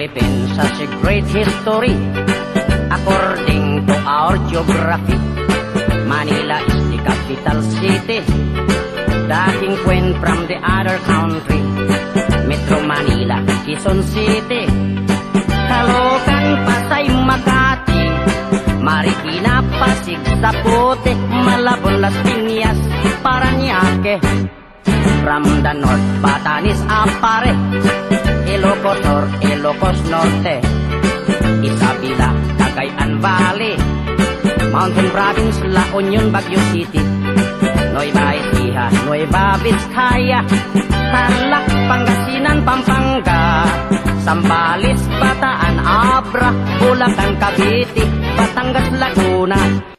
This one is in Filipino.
Philippines has a great history. According to our geography, Manila is the capital city. Dating Queen from the other country, Metro Manila, Quezon City, Caloocan, Pasay, Makati, Marikina, Pasig, Zapote, Malabon, Las Piñas, Parañaque. From the north, Batanes, Apare, Ilocos Sur, Ilocos Norte, Isabela, Cagayan Valley, Mountain Province, La Union, Baguio City, Nueva Ecija, Nueva Vizcaya, Tarlac, Pangasinan, Pampanga, Zambales, Bataan, Abra, Bulacan, Cavite, Batangas, Laguna,